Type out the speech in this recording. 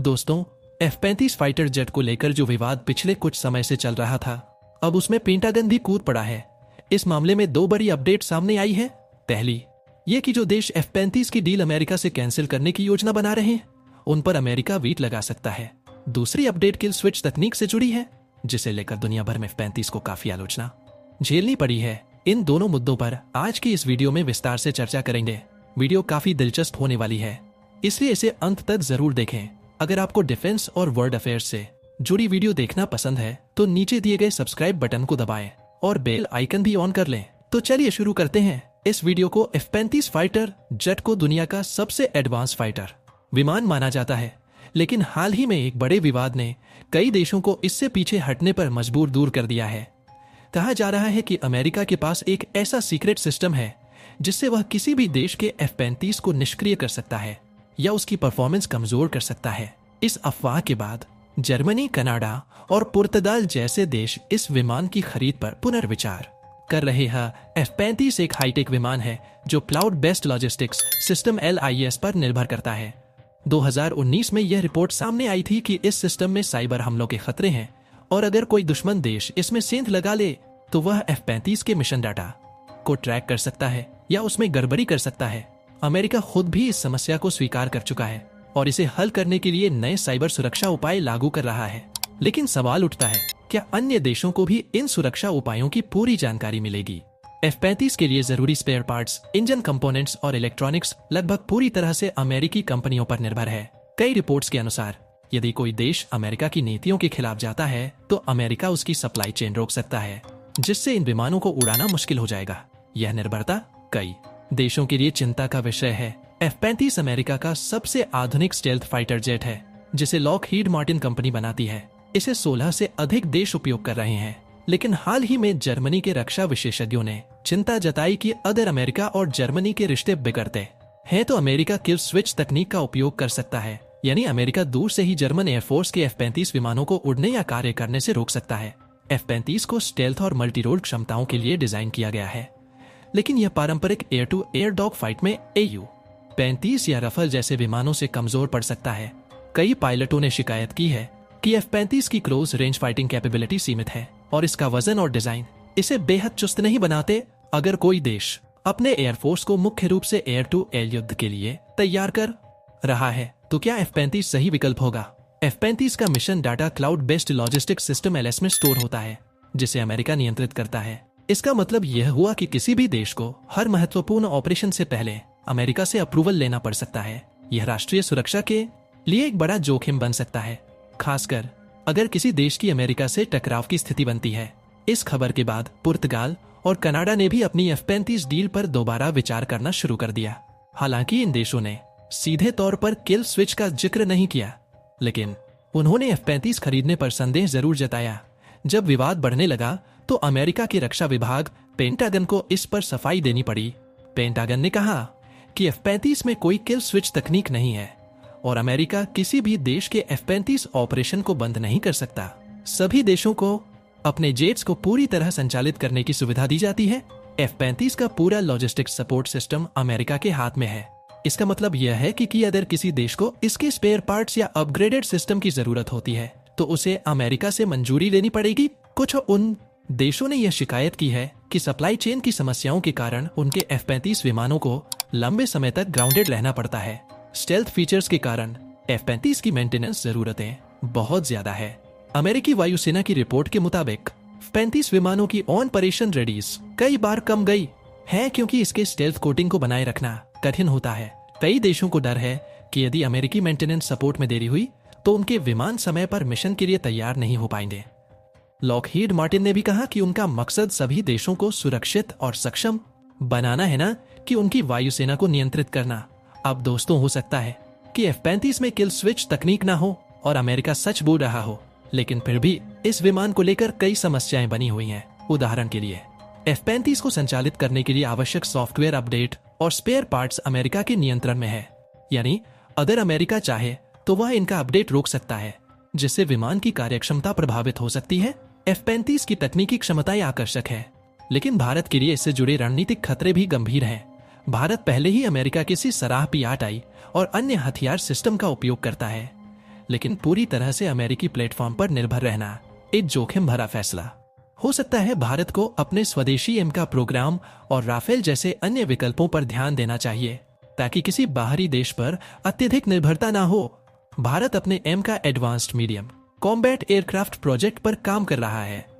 दोस्तों, F-35 fighter jet को लेकर जो विवाद पिछले कुछ समय से चल रहा था, अब उसमें पेंटागन भी कूद पड़ा है। इस मामले में दो बड़ी अपडेट सामने आई है। पहली, ये कि जो देश F-35 की डील अमेरिका से कैंसिल करने की योजना बना रहे हैं, उन पर अमेरिका वीट लगा सकता है। दूसरी अपडेट किल स्विच तकनीक से जुड़ी है, जिसे लेकर दुनिया भर में F-35 को काफी आलोचना झेलनी पड़ी है। इन दोनों मुद्दों पर आज की इस वीडियो में विस्तार से चर्चा करेंगे। वीडियो काफी दिलचस्प होने वाली है, इसलिए इसे अंत तक जरूर देखें। अगर आपको डिफेंस और वर्ल्ड अफेयर्स से जुड़ी वीडियो देखना पसंद है तो नीचे दिए गए सब्सक्राइब बटन को दबाएं और बेल आइकन भी ऑन कर लें। तो चलिए शुरू करते हैं इस वीडियो को। F-35 फाइटर जेट को दुनिया का सबसे एडवांस फाइटर विमान माना जाता है, लेकिन हाल ही में एक बड़े विवाद ने कई देशों को इससे पीछे हटने पर मजबूर दूर कर दिया है। कहा जा रहा है कि अमेरिका के पास एक ऐसा सीक्रेट सिस्टम है जिससे वह किसी भी देश के F-35 को निष्क्रिय कर सकता है या उसकी परफॉर्मेंस कमजोर कर सकता है। इस अफवाह के बाद जर्मनी, कनाडा और पुर्तगाल जैसे देश इस विमान की खरीद पर पुनर्विचार कर रहे हैं। F-35 एक हाईटेक विमान है जो cloud based logistics system LIS पर निर्भर करता है। 2019 में यह रिपोर्ट सामने आई थी कि इस सिस्टम में साइबर हमलों के खतरे हैं और अगर कोई दुश्मन देश इसमें सेंध लगा ले तो वह F-35 के मिशन डाटा को ट्रैक कर सकता है या उसमें गड़बड़ी कर सकता है। अमेरिका खुद भी इस समस्या को स्वीकार कर चुका है और इसे हल करने के लिए नए साइबर सुरक्षा उपाय लागू कर रहा है। लेकिन सवाल उठता है, क्या अन्य देशों को भी इन सुरक्षा उपायों की पूरी जानकारी मिलेगी? F-35 के लिए जरूरी स्पेयर पार्ट्स, इंजन कंपोनेंट्स और इलेक्ट्रॉनिक्स लगभग पूरी तरह से अमेरिकी कंपनियों पर निर्भर है। कई रिपोर्ट्स के अनुसार यदि कोई देश अमेरिका की नीतियों के खिलाफ जाता है तो अमेरिका उसकी सप्लाई चेन रोक सकता है, जिससे इन विमानों को उड़ाना मुश्किल हो जाएगा। यह निर्भरता कई देशों के लिए चिंता का विषय है। F-35 अमेरिका का सबसे आधुनिक स्टेल्थ फाइटर जेट है, जिसे लॉकहीड मार्टिन कंपनी बनाती है। इसे 16 से अधिक देश उपयोग कर रहे हैं, लेकिन हाल ही में जर्मनी के रक्षा विशेषज्ञों ने चिंता जताई कि अगर अमेरिका और जर्मनी के रिश्ते बिगड़ते हैं तो अमेरिका किल स्विच तकनीक का उपयोग कर सकता है, यानी अमेरिका दूर से ही जर्मन एयरफोर्स के F-35 विमानों को उड़ने या कार्य करने से रोक सकता है। F-35 को स्टेल्थ और मल्टीरोल क्षमताओं के लिए डिजाइन किया गया है, लेकिन यह पारंपरिक air to air dog fight में AU-35 या रफल जैसे विमानों से कमजोर पड़ सकता है। कई पायलटों ने शिकायत की है कि F-35 की क्लोज रेंज फाइटिंग कैपेबिलिटी सीमित है और इसका वजन और डिजाइन इसे बेहद चुस्त नहीं बनाते। अगर कोई देश अपने एयरफोर्स को मुख्य रूप से एयर टू एयर युद्ध के लिए तैयार कर रहा है तो क्या F-35 सही विकल्प होगा? F-35 का mission data cloud based logistics system LS में स्टोर होता है, जिसे अमेरिका नियंत्रित करता है। इसका मतलब यह हुआ कि किसी भी देश को हर महत्वपूर्ण ऑपरेशन से पहले अमेरिका से अप्रूवल लेना पड़ सकता है। यह राष्ट्रीय सुरक्षा के लिए एक बड़ा जोखिम बन सकता है, खासकर अगर किसी देश की अमेरिका से टकराव की स्थिति बनती है। इस खबर के बाद पुर्तगाल और कनाडा ने भी अपनी F-35 डील पर दोबारा विचार करना शुरू कर दिया। हालांकि इन देशों ने सीधे तौर पर किल स्विच का जिक्र नहीं किया, लेकिन उन्होंने F-35 खरीदने पर संदेह जरूर जताया। जब विवाद बढ़ने लगा तो अमेरिका के रक्षा विभाग पेंटागन को इस पर सफाई देनी पड़ी। पेंटागन ने कहा कि F-35 में कोई किल स्विच तकनीक नहीं है और अमेरिका किसी भी देश के F-35 ऑपरेशन को बंद नहीं कर सकता। सभी देशों को अपने जेट्स को पूरी तरह संचालित करने की सुविधा दी जाती है। F-35 का पूरा लॉजिस्टिक्स सपोर्ट सिस्टम अमेरिका के हाथ में है। इसका मतलब यह है कि अगर किसी देश को इसके स्पेयर पार्ट्स या अपग्रेडेड सिस्टम की जरूरत होती है तो उसे अमेरिका से मंजूरी लेनी पड़ेगी। कुछ उन देशों ने यह शिकायत की है कि सप्लाई चेन की समस्याओं के कारण उनके F-35 विमानों को लंबे समय तक ग्राउंडेड रहना पड़ता है। स्टेल्थ फीचर्स के कारण F-35 की मेंटेनेंस जरूरतें बहुत ज्यादा है। अमेरिकी वायुसेना की रिपोर्ट के मुताबिक F-35 विमानों की ऑन ऑपरेशन रेडीज कई बार कम गई है क्योंकि इसके स्टेल्थ कोटिंग को बनाए रखना कठिन होता है। कई देशों को डर है कि यदि अमेरिकी मेंटेनेंस सपोर्ट में देरी हुई तो उनके विमान समय पर मिशन के लिए तैयार नहीं हो पाएंगे। लॉकहीड मार्टिन ने भी कहा कि उनका मकसद सभी देशों को सुरक्षित और सक्षम बनाना है, ना कि उनकी वायुसेना को नियंत्रित करना। अब दोस्तों, हो सकता है कि F-35 में किल स्विच तकनीक ना हो और अमेरिका सच बोल रहा हो, लेकिन फिर भी इस विमान को लेकर कई समस्याएं बनी हुई हैं। उदाहरण के लिए F-35 को संचालित करने के लिए आवश्यक सॉफ्टवेयर अपडेट और स्पेयर पार्ट्स अमेरिका के नियंत्रण में है, यानी अगर अमेरिका चाहे तो वह इनका अपडेट रोक सकता है, जिससे विमान की कार्यक्षमता प्रभावित हो सकती है। F-35 की तकनीकी क्षमताएं आकर्षक है, लेकिन भारत के लिए इससे जुड़े रणनीतिक खतरे भी गंभीर हैं। भारत पहले ही अमेरिका के सी सराह P-8I और अन्य हथियार सिस्टम का उपयोग करता है, लेकिन पूरी तरह से अमेरिकी प्लेटफॉर्म पर निर्भर रहना एक जोखिम भरा फैसला हो सकता है। भारत को अपने स्वदेशी एम का प्रोग्राम और राफेल जैसे अन्य विकल्पों पर ध्यान देना चाहिए ताकि किसी बाहरी देश पर अत्यधिक निर्भरता ना हो। भारत अपने एम का advanced medium combat aircraft project पर काम कर रहा है